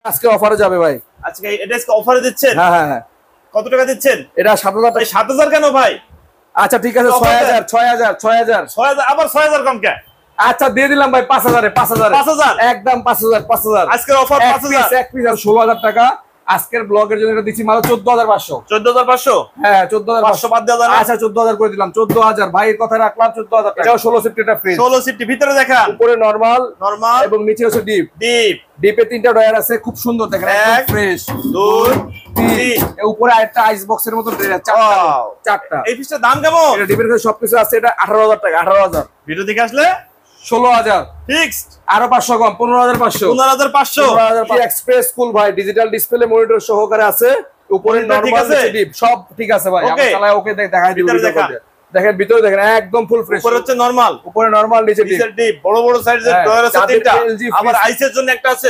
আজকে অফারে যাবে ভাই। আজকে এটা আজকে অফারে দিচ্ছেন? হ্যাঁ হ্যাঁ হ্যাঁ। কত টাকা দিচ্ছেন? এটা 7000 টাকা। 7000 কেন ভাই? আচ্ছা ঠিক আছে 6000 আবার 6000 কম কে? আচ্ছা দিয়ে দিলাম ভাই 5000 5000 একদম 5000 আজকের অফার 5000 এক পিস 16000 টাকা। আজকের ব্লগের জন্য এটা দিচ্ছি মাত্র 14500। 14500? হ্যাঁ 14500 বাদ দেওয়া যাবে। আচ্ছা 14000 করে দিলাম। 14000 ভাইয়ের কথা রাখলাম 14000 টাকা। এটাও 16 সিফট এটা ফ্রি। 16 সিফট ভিতরে দেখান। উপরে নরমাল এবং নিচে হচ্ছে ডিপ। ডিপে তিনটা ডয়ার আছে, খুব সুন্দর দেখেন, একদম ফ্রেশ। 2 3 উপরে আরেকটা আইস বক্সের মতো চারটা। এই পিসটার দাম কেমন? এটা ডিপের কাছে সবকিছু আছে। এটা 18000 টাকা। 18000 ভিডিও দেখে আসলে 16000 ফিক্সড। আরো 500 কম 15500। 15500 এক্সপ্রেস কুল ভাই, ডিজিটাল ডিসপ্লে মনিটর সহকারে আছে। উপরে নরমাল ডিপ সব ঠিক আছে ভাই। আমরা চালায় ওকে দেখাই দিব। দেখেন ভিতরে দেখেন একদম ফুল ফ্রেশ। উপরে হচ্ছে নরমাল, উপরে নরমাল, নিচে ডিপ। বড় বড় সাইজের ডয়ার আছে তিনটা। আবার আইসের জন্য একটা আছে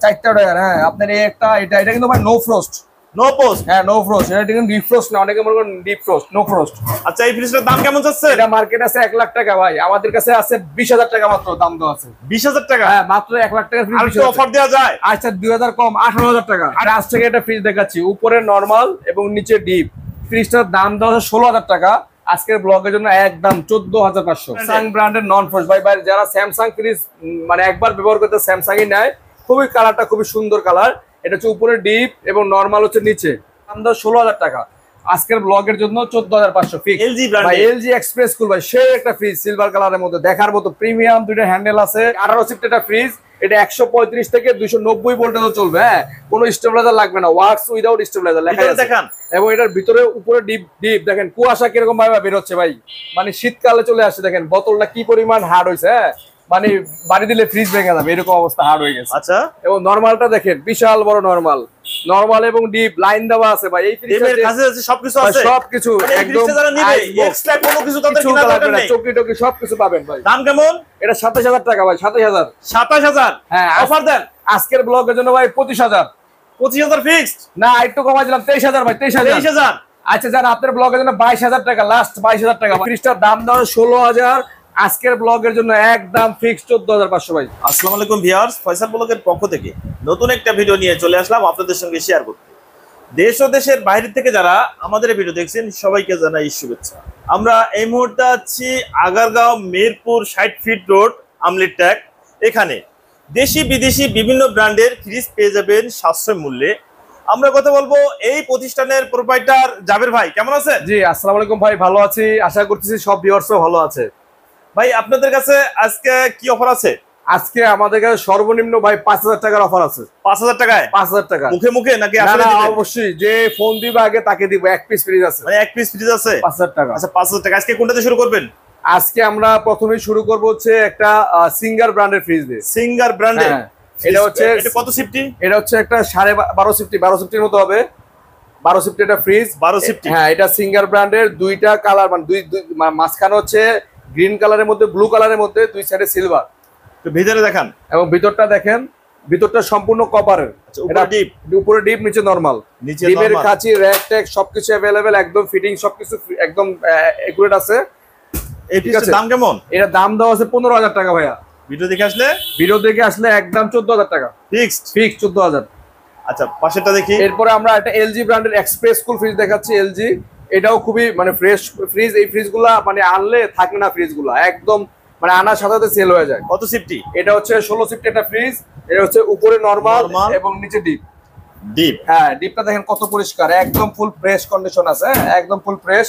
চারটা ডয়ার। হ্যাঁ আপনার এই একটা এটা কিন্তু ভাই নো ফ্রস্ট। No post? হ্যাঁ নো ফ্রস্ট। এটা কিন্তু ডিপ ফ্রস্ট না, অনেকে মনে করেন ডিপ ফ্রস্ট, নো ফ্রস্ট। আচ্ছা এই ফ্রিজটার দাম কেমন যাচ্ছে? এটা মার্কেট আছে 1 লাখ টাকা ভাই, আমাদের কাছে আছে 20000 টাকা মাত্র দাম দেওয়া আছে। 20000 টাকা? হ্যাঁ মাত্র 1 লাখ টাকা ফ্রি। আর তো অফার দেওয়া যায়? আচ্ছা 2000 কম 18000 টাকা। আর আজ থেকে এটা ফ্রিজ দেখাচ্ছি, উপরে নরমাল এবং নিচে ডিপ। ফ্রিজটার দাম দেওয়া আছে 16000 টাকা। আজকের ব্লগের জন্য একদম 14500। স্যামসাং ব্র্যান্ডের নন ফ্রস্ট ভাই। যারা স্যামসাং ফ্রিজ মানে একবার ব্যবহার করতে স্যামসাংই নেয়, খুবই কালারটা খুবই সুন্দর কালার। এটা হচ্ছে উপরে ডিপ এবং নরমাল হচ্ছে নিচে। দাম দেওয়া 16000 টাকা। আজকের ব্লগের জন্য 14500 ফিক্স। এলজি ব্র্যান্ড ভাই, এলজি এক্সপ্রেস কুল ভাই, সেই একটা ফ্রিজ সিলভার কালারের মধ্যে দেখার মতো প্রিমিয়াম। দুইটা হ্যান্ডেল আছে। 18 সিফট একটা ফ্রিজ। এটা 135 থেকে 290 ভোল্টেজও চলবে। হ্যাঁ কোনো স্টেবিলাইজার লাগবে না, ওয়ার্কস উইদাউট স্টেবিলাইজার লেখা আছে দেখেন। এবং এটার ভিতরে উপরে ডিপ দেখেন, কুয়াশা কিরকম ভাবে বের হচ্ছে ভাই, মানে শীতকালে চলে আসছে। দেখেন বোতলটা কি পরিমাণ হার্ড হয়েছে। হ্যাঁ মানে বাড়ি দিলে ফ্রিজ ভেঙে যাবে এরকম অবস্থা, হার্ড হয়ে গেছে। আচ্ছা এবং নরমালটা দেখেন, বিশাল বড় নরমাল এবং ডিপ লাইন দেওয়া আছে ভাই। এই ফ্রিজের কাছে আছে সবকিছু আছে, সবকিছু একদম এক্সট্রা কোনো কিছু তাদের কিনা দরকার নেই। চকি সবকিছু পাবেন ভাই। দাম কেমন? এটা 27000 টাকা ভাই। 27000? হ্যাঁ অফার দেন আজকের ব্লগের জন্য ভাই 25000। 25000 ফিক্সড না একটু কমাই দিলাম 23000 ভাই। 23000 আচ্ছা জান আপনার ব্লগের জন্য 22000 টাকা, লাস্ট 22000 টাকা। ফ্রিজটার দাম দেওয়া 16000। আজকের ব্লগের জন্য একদম ফিক্স 14500 ভাই। আসসালামু আলাইকুম ভিউয়ার্স, ফয়সাল ব্লগের পক্ষ থেকে নতুন একটা ভিডিও নিয়ে চলে আসলাম আপনাদের সঙ্গে শেয়ার করতে। দেশ ও দেশের বাইরে থেকে যারা আমাদের এই ভিডিও দেখছেন সবাইকে জানাই শুভেচ্ছা। আমরা এই মুহূর্তে আছি আগারগাঁও মিরপুর 60 ফিট রোড আমলির ট্যাগ। এখানে দেশি বিদেশি বিভিন্ন ব্র্যান্ডের ফ্রিজ পেয়ে যাবেন সাশ্রয় মূল্যে। আমরা কথা বলবো এই প্রতিষ্ঠানের প্রোপাইটার জাবের ভাই। কেমন আছেন? জি আসসালামু আলাইকুম ভাই, ভালো আছি। আশা করতেছি সব ভিউয়ার্সও ভালো আছে। ভাই আপনাদের কাছে আজকে কি অফার আছে? আজকে আমাদের কাছে সর্বনিম্ন ভাই 5000 টাকার অফার আছে। 5000 টাকায়? 5000 টাকা মুখে নাকি আসলে দিবেন? অবশ্যই, যে ফোন দিবে আগে তাকে দিব। এক পিস ফ্রিজ আছে, মানে এক পিস ফ্রিজ আছে 5000 টাকা। আচ্ছা 5000 টাকা। আজকে কোনটাতে শুরু করবেন? আজকে আমরা প্রথমে শুরু করব হচ্ছে একটা সিঙ্গার ব্র্যান্ডের ফ্রিজ দিয়ে। সিঙ্গার ব্র্যান্ডের? এটা হচ্ছে কত সিফটি? এটা হচ্ছে একটা 12.5 সিফটি, 12 সিফটির মতো হবে। 12 সিফটি একটা ফ্রিজ, 12 সিফটি। হ্যাঁ এটা সিঙ্গার ব্র্যান্ডের। দুইটা কালার, মানে দুই মাঝখানে হচ্ছে গ্রিন কালারের মধ্যে, ব্লু কালারের মধ্যে, দুই সাইডে সিলভার। তো ভিতরে দেখান এবং ভিতরটা দেখেন, ভিতরটা সম্পূর্ণ কপারের। উপরে ডিপ নিচে নরমাল। ডিপের কাঁচি র্যাক ট্যাগ সবকিছু अवेलेबल, একদম ফিটিং সবকিছু একদম একুরেট আছে। এই ফ্রিজের দাম কেমন? এটা দাম দেওয়া আছে 15000 টাকা ভাইয়া। ভিডিও দেখে আসলে একদম 14000 টাকা ফিক্সড 14000। আচ্ছা পাশেরটা দেখি। এরপরে আমরা একটা এলজি ব্র্যান্ডের এক্সপ্রেস কুল ফ্রিজ দেখাচ্ছি। এলজি এটাও খুবই মানে ফ্রেশ ফ্রিজ। এই ফ্রিজগুলা মানে আনলে থাকে না, ফ্রিজগুলা একদম মানে আনার সাথে সাথে সেল হয়ে যায়। কত সিফটি? এটা হচ্ছে 16 সিফটি একটা ফ্রিজ। এটা হচ্ছে উপরে নরমাল এবং নিচে ডিপ। হ্যাঁ ডিপটা দেখেন কত পরিষ্কার, একদম ফুল ফ্রেশ কন্ডিশন আছে। একদম ফুল ফ্রেশ,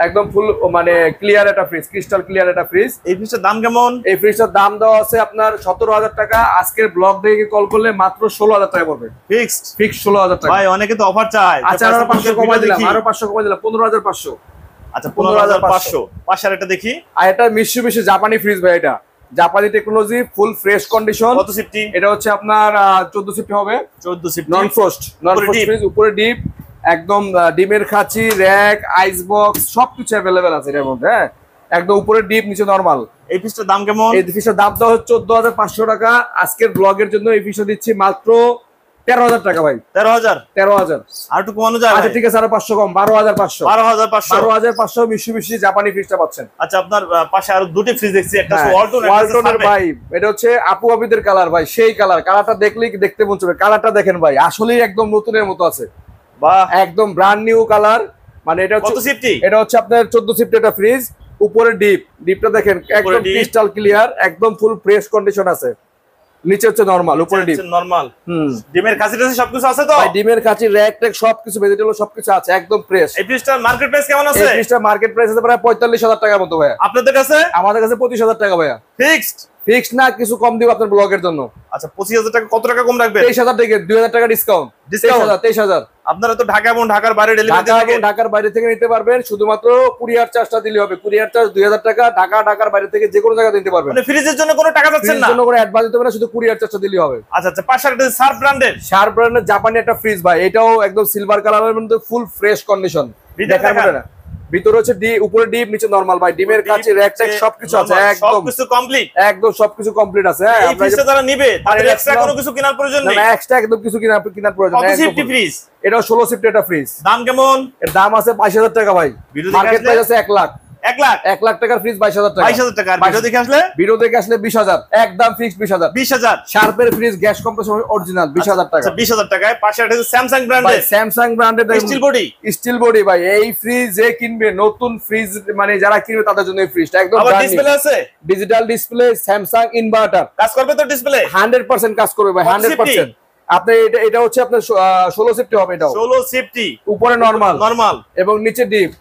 একদম ফুল মানে ক্লিয়ার একটা ফ্রিজ, ক্রিস্টাল ক্লিয়ার একটা ফ্রিজ। এই ফ্রিজটার দাম কেমন? এই ফ্রিজটার দাম দেওয়া আছে আপনার 17000 টাকা। আজকের ব্লগ থেকে কল করলে মাত্র 16000 টাকা পড়বে। ফিক্সড 16000 টাকা। ভাই অনেকে তো অফার চায়। আচ্ছা আরো 500 কমাই দিলাম, 15500। আচ্ছা 15500। পাশের এটা দেখি। আর এটা মিশুবিশি জাপানি ফ্রিজ ভাই। এটা জাপানি টেকনোলজি, ফুল ফ্রেশ কন্ডিশন। কত সিফটি? এটা হচ্ছে আপনার 14 সিফটি হবে। 14 সিফটি নন ফ্রস্ট ফ্রিজ। উপরে ডিপ, একদম ডিমের খাঁচি, র‍্যাক, আইস বক্স সবকিছু अवेलेबल আছে এর মধ্যে। হ্যাঁ একদম উপরে ডিপ নিচে নরমাল। এই ফ্রিজটার দাম কেমন? এই ফ্রিজটার দাম দেওয়া হচ্ছে 14500 টাকা। আজকের ব্লগের জন্য এই ফ্রিজটা দিচ্ছি মাত্র 13,000 টাকা ভাই। 13,000 13,000 আর একটু কমানো যায়? আচ্ছা ঠিক আছে, আরো 500 কম, 12,500। 12,500 মিশি জাপানি ফ্রিজটা পাচ্ছেন। আচ্ছা, আপনার পাশে আরো দুটি ফ্রিজ দেখছি, একটা হ্যাঁ, ওয়ালটন, ওয়ালটনের ভাই, এটা হচ্ছে আপু আবিদের কালার ভাই, সেই কালারটা দেখলেই দেখতে মন চাবে। কালারটা দেখেন ভাই, আসলেই একদম নতুনের মতো আছে, বাহ, একদম ব্র্যান্ড নিউ কালার। মানে এটা কত সিফটি? এটা হচ্ছে আপনার 14 সিফটি একটা ফ্রিজ, উপরে ডিপটা দেখেন একদম ক্রিস্টাল ক্লিয়ার, একদম ফুল ফ্রেশ কন্ডিশন আছে। নিচে হচ্ছে নরমাল, উপরে ডিপ নরমাল। ডিমের কাঁচি টাচি সবকিছু আছে তো? ভাই ডিমের কাঁচি, র‍্যাক ট্যাক সবকিছু, ভেজিটেবল সবকিছু আছে, একদম ফ্রেশ। এই ফ্রিজটার মার্কেট প্রাইস কেমন আছে? এই ফ্রিজটার মার্কেট প্রাইস আছে প্রায় 45,000 টাকার মতো ভাইয়া। আপনাদের কাছে? আমাদের কাছে 25,000 টাকা ভাইয়া। ফিক্সড? ফিক্সড না, কিছু কম দিব আপনার ব্লগের জন্য। আচ্ছা, 25,000 টাকা, কত টাকা কম রাখবেন? 23,000 থেকে 2,000 টাকা ডিসকাউন্ট। 23,000। আপনারা তো ঢাকা এবং ঢাকার বাইরে ডেলিভারি ঢাকা এবং ঢাকার বাইরে থেকে নিতে পারবেন, শুধুমাত্র কুরিয়ার চার্জটা দিলে হবে। কুরিয়ার চার্জ 2,000 টাকা, ঢাকার বাইরে থেকে যে কোনো জায়গায় দিতে পারবেন। মানে ফ্রিজের জন্য কোনো টাকা যাচ্ছে না? ফ্রিজের জন্য কোনো অ্যাডভান্স দিতে হবে না, শুধু কুরিয়ার চার্জটা দিলে হবে। আচ্ছা আচ্ছা, পাশে একটা সার্ফ ব্র্যান্ডের, শার্প ব্র্যান্ডের জাপানি একটা ফ্রিজ ভাই, এটাও একদম সিলভার কালারের মধ্যে ফুল ফ্রেশ কন্ডিশন। দেখার মতো না, ভিতরে হচ্ছে উপরে ডিপ, নিচে নরমাল ভাই। ডিমের কাছে র‍্যাক ট্যাক সবকিছু আছে, একদম সবকিছু কমপ্লিট, একদম সবকিছু কমপ্লিট আছে। হ্যাঁ, এই ফ্রিজটা যারা নিবে তাদের এক্সট্রা কোনো কিছু কেনার প্রয়োজন নেই। না, এক্সট্রা একদম কিছু কেনার প্রয়োজন কত নেই। সিফটি ফ্রিজ? এটাও 16 সিফটি একটা ফ্রিজ। দাম কেমন? এর দাম আছে 22,000 টাকা ভাই। মার্কেট প্রাইস আছে 1 লাখ। 1 লাখ টাকার ফ্রিজ 22,000 টাকা। 22,000 টাকা। আর ভিডিও দেখে আসলে? ভিডিও দেখে আসলে 20,000, একদম ফিক্স 20,000। 20,000 শার্পের ফ্রিজ, গ্যাস কম্প্রেসর অরিজিনাল, 20,000 টাকা। আচ্ছা, 20,000 টাকায়। পাশে একটা স্যামসাং ব্র্যান্ডের, স্যামসাং ব্র্যান্ডের স্টিল বডি ভাই। এই ফ্রিজ যে কিনবে, নতুন ফ্রিজ মানে যারা কিনবে তাদের জন্য এই ফ্রিজটা একদম আবার ডিসপ্লে আছে, ডিজিটাল ডিসপ্লে, স্যামসাং ইনভার্টার। কাজ করবে তো ডিসপ্লে? 100% কাজ করবে ভাই, 100%। আপনি এটা হচ্ছে আপনার 16 সিফটি হবে। এটাও 16 সিফটি, উপরে নরমাল এবং নিচে ডিপ।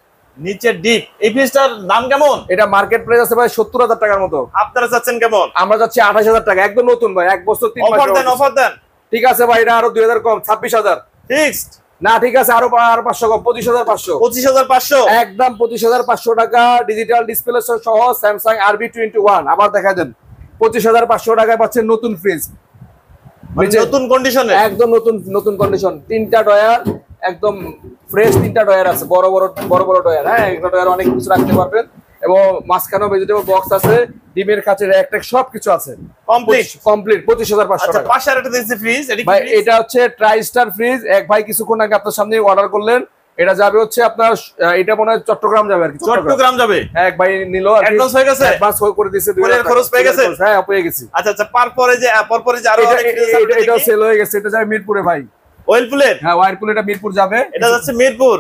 এই ফ্রিজটার দাম কেমন? এটা মার্কেট প্রাইস আছে ভাই 70,000 টাকার মতো। আপনারা চাচ্ছেন কেমন? আমরা চাচ্ছি 28,000 টাকা, একদম নতুন ভাই, 1 বছর 3 মাস। অফার দেন। ঠিক আছে ভাই, এটা আরো 2,000 কম, 26,000 ফিক্সড না। ঠিক আছে, আরো 500 কম, 25,500। 25,500 একদম 25,500 টাকা, ডিজিটাল ডিসপ্লে সহ স্যামসাং RB21। আবার দেখা দেন 25,500 টাকায় পাচ্ছেন নতুন ফ্রিজ, নতুন কন্ডিশনে, একদম নতুন কন্ডিশন। 3টা ডয়ার, একদম ফ্রেশ 3টা ডয়ার আছে, বড় বড় ডয়ার। হ্যাঁ, একটা ডয়ার অনেক কিছু রাখতে পারবেন, এবং মাঝখানেও ভেজিটেবল বক্স আছে, ডিমের কাছে র‍্যাক ট্যাক সবকিছু আছে, কমপ্লিট 25,500 আচ্ছা, টাকা। পাশে আরেকটা দেখছি ফ্রিজ, ভাই এটা হচ্ছে ট্রাই স্টার ফ্রিজ। এক ভাই কিছুক্ষণ আগে আপনার সামনে অর্ডার করলেন, এটা যাবে হচ্ছে আপনার, এটা মনে হয় চট্টগ্রাম যাবে আর কি। চট্টগ্রাম যাবে। এক ভাই নিল, অ্যাডভান্স হয়ে গেছে, অ্যাডভান্স করে দিয়েছে, কুরিয়ার খরচ পেয়ে গেছে। হ্যাঁ, পেয়ে গেছি। আচ্ছা আচ্ছা, পরপরে যে আরো অনেক এটাও সেল হয়ে গেছে। এটা যাবে মিরপুরে ভাই, ওয়েলপুলের। হ্যাঁ, ওয়ারপুল, এটা মিরপুর যাবে। এটা যাচ্ছে মিরপুর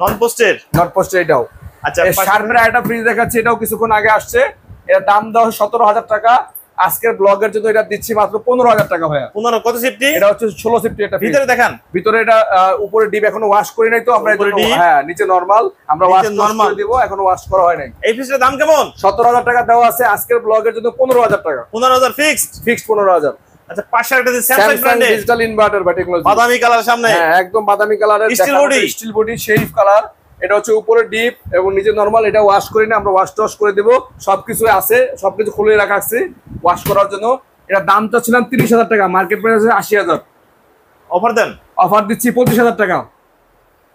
নন পোস্টের। নট পোস্টে এটাও। আচ্ছা, শার্পের একটা ফ্রিজ দেখাচ্ছি, এটাও কিছুক্ষণ আগে আসছে। এর দাম দেওয়া 17,000 টাকা। আজকের ব্লগের জন্য এটা দিচ্ছি মাত্র 15,000 টাকা ভাইয়া। 15 কত সিফটি? এটা হচ্ছে 16 সিফটি একটা ফ্রিজ। ভিতরে দেখান। ভিতরে এটা উপরে ডিপ এখনো ওয়াশ করি নাই, তো আমরা হ্যাঁ, নিচে নরমাল, আমরা ওয়াশ করে দিব, এখনো ওয়াশ করা হয় নাই। এই ফ্রিজের দাম কেমন? 17,000 টাকা দেওয়া আছে। আজকের ব্লগের জন্য 15,000 টাকা। 15,000 ফিক্সড? ফিক্সড 15,000। আচ্ছা, পাশে একটা স্যামসাং ব্র্যান্ডের ডিজিটাল ইনভার্টার বা টেকনোলজি, বাদামি কালার সামনে। হ্যাঁ, একদম বাদামি কালারের স্টিল বডি শেরিফ কালার। এটা হচ্ছে উপরে ডিপ এবং নিচে নরমাল। এটা ওয়াশ করি না, আমরা ওয়াশ টস করে দেবো, সবকিছু আছে, সবকিছু খুলে রাখা আছে ওয়াশ করার জন্য। এটা দামটা ছিলাম 30,000 টাকা, মার্কেট প্রাইস আছে 80,000। অফার দেন। অফার দিচ্ছি 25,000 টাকা।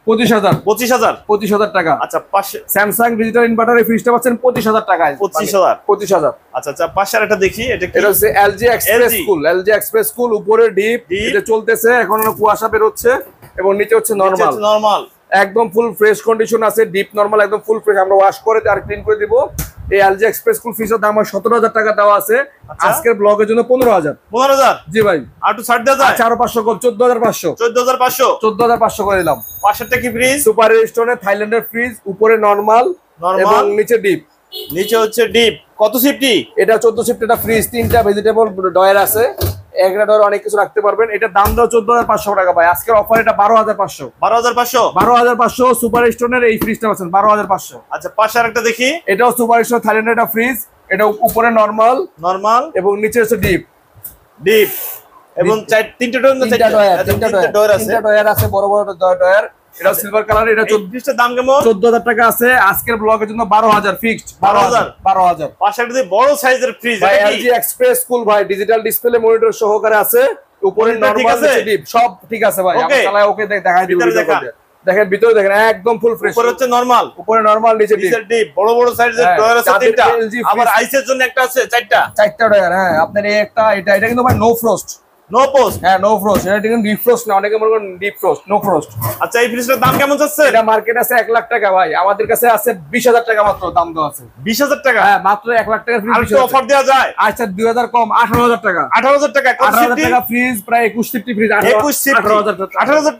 25,000 টাকা। আচ্ছা, পাশে স্যামসাং ডিজিটাল ইনভার্টার ফ্রিজটা পাচ্ছেন 25,000 টাকায়। 25,000। আচ্ছা আচ্ছা, পাশে আরেকটা দেখি, এটা হচ্ছে LG এক্সপ্রেস কুল, উপরে ডিপ, এটা চলতেছে, এখন কুয়াশা বের হচ্ছে, এবং নিচে হচ্ছে নরমাল। একদম ফুল ফ্রেশ কন্ডিশন আছে, ডিপ নরমাল একদম ফুল ফ্রেশ। আমরা ওয়াশ করে আর ক্লিন করে দিব। এই LG এক্সপ্রেস কুল ফ্রিজের দাম 17,000 টাকা দেওয়া আছে। আজকের ব্লগের জন্য 15,000। জি ভাই, আর একটু ছাড় দেওয়া যায়? আচ্ছা, আরো 500 কম, 14,500। 14,500 করে দিলাম। পাশেরটা কি ফ্রিজ? সুপার স্টোনের থাইল্যান্ডের ফ্রিজ, উপরে নরমাল এবং নিচে ডিপ। নিচে হচ্ছে ডিপ। কত সিফটি? এটা 14 সিফটি একটা ফ্রিজ, 3টা ভেজিটেবল ডয়ার আছে, একটা ডয়ার অনেক কিছু রাখতে পারবেন। এটা দাম দাও 14,500 টাকা ভাই। আজকের অফার এটা 12,500। 12,500 সুপার স্টোনের এই ফ্রিজটা পাচ্ছেন 12,500। আচ্ছা, পাশে আরেকটা দেখি, এটাও সুপার স্টোর থাইল্যান্ডের একটা ফ্রিজ। এটা উপরে নরমাল এবং নিচে হচ্ছে ডিপ এবং তিনটা ডয়ার আছে, বড় বড় ডয়ার। এটা সিলভার কালার। এটা 14,000 দাম কেমন? 14,000 টাকা আছে। আজকের ব্লগের জন্য 12,000 ফিক্সড। 12,000। পাশে একটা বড় সাইজের ফ্রিজ, ভাই LG এক্সপ্রেস কুল ভাই, ডিজিটাল ডিসপ্লে মনিটর সহকারে আছে, উপরে নরমাল, নিচে ডিপ, সব ঠিক আছে ভাই। আমরা চালাই ওকে দেখাই দিব। দেখেন ভিতরে, দেখেন একদম ফুল ফ্রেশ। উপরে হচ্ছে নরমাল, উপরে নরমাল, নিচে ডিপ। বড় বড় সাইজের ডয়ার আছে 3টা। আবার আইসের জন্য একটা আছে 4টা ডয়ার। হ্যাঁ, আপনার এই একটা, এটা কিন্তু ভাই নো নো পোস্ট। হ্যাঁ নো ফ্রস্ট, এটা কিন্তু ডিপ ফ্রস্ট না, অনেকে মনে করেন ডিপ ফ্রস্ট, নো ফ্রস্ট। আচ্ছা এই ফ্রিজটার দাম কেমন যাচ্ছে? এটা মার্কেট আছে 1 লাখ টাকা ভাই, আমাদের কাছে আছে 20,000 টাকা মাত্র দাম দেওয়া আছে। 20,000 টাকা? হ্যাঁ মাত্র 1 লাখ টাকা ফ্রিজ। আর একটু অফার দেওয়া যায়? আচ্ছা 2000 কম, 18,000 টাকা। 18,000 টাকা? 18,000 টাকা ফ্রিজ, প্রায় 21 সিফটি ফ্রিজ। 18,000 টাকা? 18,000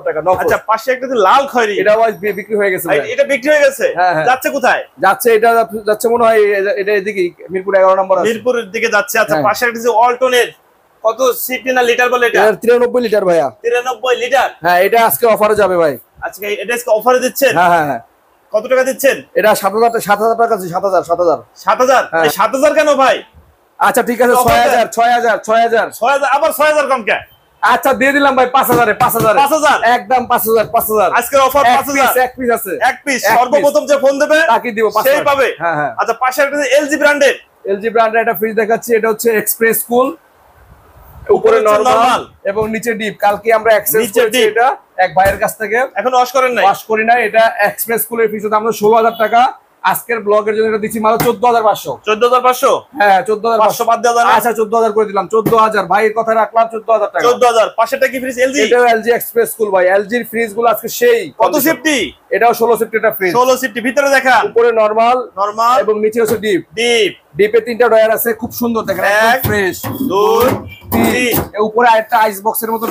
টাকা। আচ্ছা পাশে একটা যে লাল খয়েরি, এটা ভাই বিক্রি হয়ে গেছে ভাই। এটা বিক্রি হয়ে গেছে? হ্যাঁ, হ্যাঁ। যাচ্ছে কোথায়? যাচ্ছে এটা যাচ্ছে মনে হয় এটা এদিকে মিরপুর 11 নম্বর আছে। মিরপুরের দিকে যাচ্ছে। আচ্ছা হ্যাঁ। পাশে একটা যে অল্টনের, কত সিটি না লিটার বলে এটা? 93 লিটার ভাইয়া। 93 লিটার? হ্যাঁ এটা আজকে অফারে যাবে ভাই। আজকে এটা আজকে অফারে দিচ্ছেন? হ্যাঁ হ্যাঁ হ্যাঁ। কত টাকা দিচ্ছেন? এটা 7,000 টাকা আছে। 7,000 7,000? হ্যাঁ। 7,000 কেন ভাই? আচ্ছা ঠিক আছে, 6,000 6,000 আবার 6,000 কম কে? আচ্ছা দিয়ে দিলাম ভাই 5,000 এ। 5,000 একদম 5,000 আজকের অফার 5,000 এক পিস আছে। এক পিস সর্বপ্রথম যে ফোন দেবে তাকে দিব 5,000 সেই পাবে। হ্যাঁ হ্যাঁ। আচ্ছা পাশে একটা এলজি ব্র্যান্ডের, এলজি ব্র্যান্ডের একটা ফ্রিজ দেখাচ্ছি। এটা হচ্ছে এক্সপ্রেস কুল, উপরে হচ্ছে নরমাল normal এবং নিচে ডিপ। কালকে আমরা এক্সেস নিচে করেছি deep। এটা এক ভাইয়ের কাছ থেকে, এখন ওয়াশ করেন নাই? ওয়াশ করি না। এটা এক্সপ্রেস কুলের ফ্রিজ দাম হলো 16,000 টাকা। আজকের ব্লগের জন্য এটা দিচ্ছি মাত্র 14,500। 14,500? হ্যাঁ 14,500 বাদ দেওয়া যাবে? আচ্ছা 14,000 করে দিলাম। 14,000 ভাইয়ের কথা রাখলাম, 14,000 টাকা। 14,000। পাশেরটা কি ফ্রিজ? এলজি? এটাও এলজি এক্সপ্রেস কুল ভাই। এলজির ফ্রিজ গুলো আজকে সেই কত সেফটি? এটাও 16 সিফটি একটা ফ্রিজ। 16 সেফটি। ভিতরে দেখা উপরে নরমাল নরমাল এবং নিচে হচ্ছে ডিপ। ডিপ। ডিপে 3টা ডয়ার আছে, খুব সুন্দর দেখেন, এক, ফ্রেশ। 2 3। উপরে আরেকটা আইস বক্সের মতো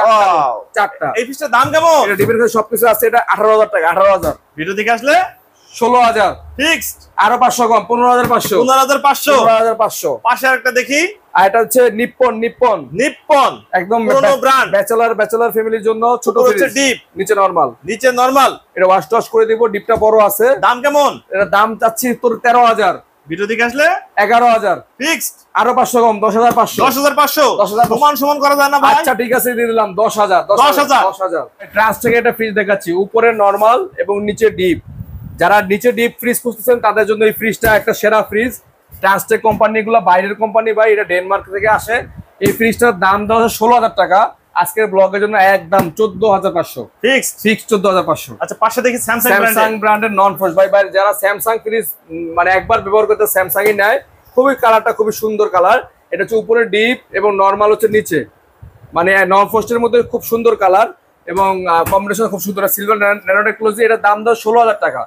Wow। চারটা। এই ফ্রিজটার দাম কেমন? এটা ডিপের কাছে সবকিছু আছে। এটা 18,000 টাকা। 18,000। ভিডিও দেখে আসলে 16,000 ফিক্সড। আরো 500 কম, 15,500। 15,500। 15,500। পাশে আরেকটা দেখি, আর এটা হচ্ছে নিপ্পন। নিপ্পন একদম পুরনো ব্র্যান্ড। ব্যাচেলর ফ্যামিলির জন্য ছোট উপরে হচ্ছে ফ্রিজ, ডিপ, নিচে নরমাল। নিচে নরমাল। এটা ওয়াশ টশ করে দিব। ডিপটা বড় আছে। দাম কেমন? এটা দাম চাচ্ছি তোর 13,000। ভিডিও দেখে আসলে 11,000। ফিক্সড। আরো 500 কম, 10,500। 10,500। 10,500 সমান সমান করা যায় না ভাই? আচ্ছা ঠিক আছে দিয়ে দিলাম 10,000। 10,000। ট্রান্স থেকে একটা ফ্রিজ দেখাচ্ছি, উপরে নরমাল এবং নিচে ডিপ। যারা নিচে ডিপ ফ্রিজ খুঁজতেছেন তাদের জন্য এই ফ্রিজটা একটা সেরা ফ্রিজ। ট্রান্সটেক কোম্পানিগুলো বাইরের কোম্পানি ভাই, এটা ডেনমার্ক থেকে আসে। এই ফ্রিজটার দাম দেওয়া হচ্ছে 16,000 টাকা। আজকের ব্লগের জন্য একদম 14,500 ফিক্সড। 14,500। আচ্ছা পাশে দেখি স্যামসাং স্যামসাং ব্র্যান্ডের নন ফ্রস্ট ভাই। যারা স্যামসাং ফ্রিজ মানে একবার ব্যবহার করতে স্যামসাংই নেয়, খুবই কালারটা খুবই সুন্দর কালার। এটা হচ্ছে উপরে ডিপ এবং নরমাল হচ্ছে নিচে, মানে নন ফ্রস্টের মধ্যে খুব সুন্দর কালার এবং কম্বিনেশন খুব সুন্দর। Silver nanotechnology. এটা দাম দেওয়া 16,000 টাকা।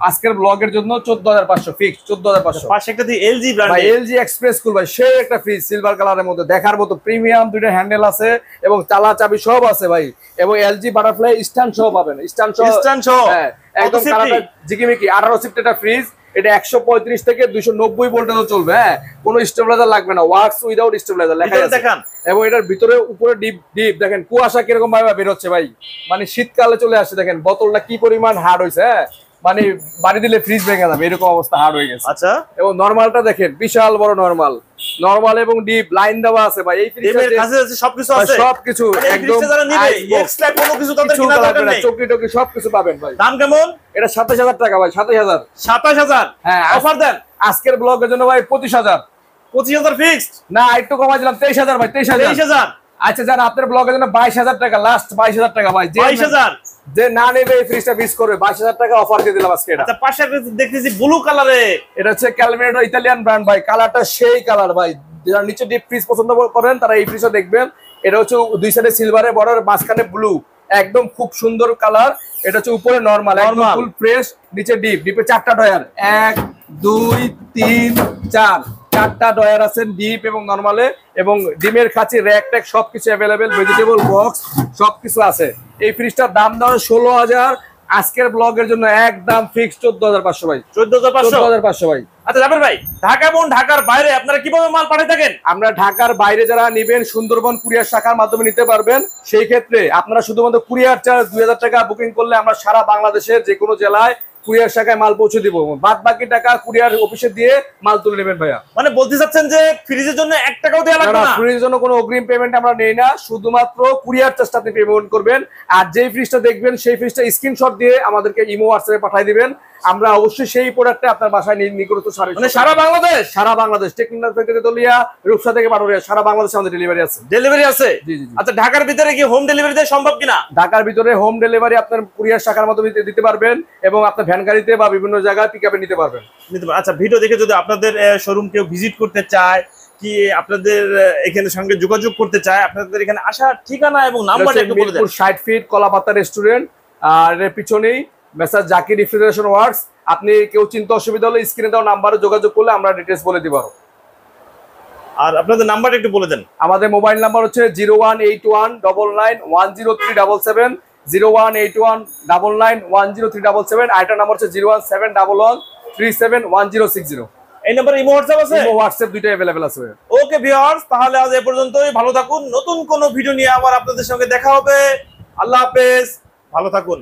আজকের ব্লগের জন্য 14,500 ফিক্স। 14,500। পাশে একটা এলজি ব্র্যান্ড, ভাই এলজি এক্সপ্রেস কুল ভাই, সেই একটা ফ্রিজ সিলভার কালারের মধ্যে দেখার মতো প্রিমিয়াম। 2টা হ্যান্ডেল আছে এবং চালা চাবি সব আছে ভাই। এবং এলজি বাটারফ্লাই স্ট্যান্ড সহ পাবেন। স্ট্যান্ড সহ। হ্যাঁ একদম কালারটা জিকিমিকি। 18 সিফট একটা ফ্রিজ। এটা 135 থেকে 290 ভোল্টেজও চলবে। হ্যাঁ কোনো স্টেবিলাইজার লাগবে না, ওয়ার্কস উইদাউট স্টেবিলাইজার লেখা আছে। দেখান। এবং এটার ভিতরে উপরে ডিপ দেখেন, কুয়াশা কিরকম ভাবে বের হচ্ছে ভাই, মানে শীতকালে চলে আসছে। দেখেন বোতলটা কি পরিমাণ হার্ড হয়েছে। হ্যাঁ মানে বাড়ি দিলে ফ্রিজ ভেঙে যাবে এরকম অবস্থা, হার্ড হয়ে গেছে। আচ্ছা এবং নরমালটা দেখেন, বিশাল বড় নরমাল এবং ডিপ লাইন দেওয়া আছে ভাই। এই ডিমের কাছে আছে, সবকিছু আছে, সবকিছু একদম যারা নিবে এক্সট্রা কোনো কিছু তাদের কিনা দরকার নেই। চকি টকি সবকিছু পাবেন ভাই। দাম কেমন? এটা 27,000 টাকা ভাই। 27,000। 27,000। হ্যাঁ অফার দেন আজকের ব্লগের জন্য ভাই 25,000। 25,000 ফিক্সড না একটু কমাই দিলাম, 23,000 ভাই। 23,000। আচ্ছা যারা আপনার ব্লগের জন্য 22,000 টাকা, লাস্ট 22,000 টাকা ভাই। 22,000। যে না নেবে এই ফ্রিজটা মিস করবে, 22,000 টাকা অফার দিয়ে দিলাম আজকে। এটা আচ্ছা পাশে দেখতেছি ব্লু কালারে, এটা হচ্ছে ক্যালমিনেটো ইতালিয়ান ব্র্যান্ড ভাই। কালারটা সেই কালার ভাই। যারা নিচে ডিপ ফ্রিজ পছন্দ করেন তারা এই ফ্রিজটা দেখবেন। এটা হচ্ছে দুই সাইডে সিলভারের বর্ডার, মাঝখানে ব্লু, একদম খুব সুন্দর কালার। এটা হচ্ছে উপরে নরমাল একদম ফুল ফ্রেশ, নিচে ডিপে 4টা ডয়ার, 1 2 3 4 4টা ডয়ার আছে ডিপ এবং নরমালে। এবং ডিমের খাঁচি, র্যাক ট্যাক সবকিছু অ্যাভেলেবেল, ভেজিটেবল বক্স সবকিছু আছে। এই ফ্রিজটার দাম দেওয়া 16,000। আজকের ব্লগের জন্য একদম ফিক্স 14,500 ভাই। 14,500 ভাই। আচ্ছা জাবের ভাই, ঢাকা এবং ঢাকার বাইরে আপনারা কিভাবে মাল পাঠিয়ে থাকেন? আমরা ঢাকার বাইরে যারা নিবেন সুন্দরবন কুরিয়ার শাখার মাধ্যমে নিতে পারবেন। সেই ক্ষেত্রে আপনারা শুধুমাত্র কুরিয়ার চার্জ 2,000 টাকা বুকিং করলে আমরা সারা বাংলাদেশের যে কোনো জেলায় কুরিয়ার শাখায় মাল পৌঁছে দিব। বাদ বাকি টাকা কুরিয়ার অফিসে দিয়ে মাল তুলে নেবেন ভাইয়া। মানে বলতে চাচ্ছেন যে ফ্রিজের জন্য 1 টাকাও দেওয়া লাগবে না? ফ্রিজের জন্য কোনো অগ্রিম পেমেন্ট আমরা নেই না, শুধুমাত্র কুরিয়ার চার্জটা আপনি পেমেন্ট করবেন। আর যেই ফ্রিজটা দেখবেন সেই ফ্রিজটা স্ক্রিনশট দিয়ে আমাদেরকে ইমো হোয়াটসঅ্যাপে পাঠিয়ে দিবেন। আমরা অবশ্যই সেই প্রোডাক্টটা আপনার বাসায় নিকটস্থ মানে সারা বাংলাদেশ টেকনিক্যাল থেকে তেতুলিয়া, রূপসা থেকে পাটুরিয়া, সারা বাংলাদেশে আমাদের ডেলিভারি আছে। জি। আচ্ছা ঢাকার ভিতরে কি হোম ডেলিভারি দেওয়া সম্ভব কিনা? ঢাকার ভিতরে হোম ডেলিভারি আপনার কুরিয়ার শাখার মাধ্যমে দিতে পারবেন এবং আপনার ভ্যান গাড়িতে বা বিভিন্ন জায়গায় পিকআপে নিতে পারবেন। আচ্ছা ভিডিও দেখে যদি আপনাদের শোরুম কেউ ভিজিট করতে চায়, কি আপনাদের এখানে সঙ্গে যোগাযোগ করতে চায়, আপনাদের এখানে আসার ঠিকানা এবং নাম্বারটা একটু বলে দেন। 60 ফিট কলাপাতা রেস্টুরেন্ট, আর এর পিছনেই মেসার জাকির রিফ্রিজারেশন ওয়ার্কস। আপনি কেউ চিন্তা অসুবিধা হলে স্ক্রিনে দেওয়া নাম্বারে যোগাযোগ করলে আমরা ডিটেলস বলে দিব। আর আপনাদের নাম্বারটা একটু বলে দেন। আমাদের মোবাইল নাম্বার হচ্ছে 018199103770, 018199103770। আরেকটা নাম্বার হচ্ছে 01711371060। এই নাম্বারে ইমো হোয়াটসঅ্যাপ আছে? হোয়াটসঅ্যাপ দুইটাই অ্যাভেলেবেল আছে। ওকে ভিউয়ার্স, তাহলে আজ এ পর্যন্তই। ভালো থাকুন, নতুন কোনো ভিডিও নিয়ে আবার আপনাদের সঙ্গে দেখা হবে। আল্লাহ হাফেজ, ভালো থাকুন।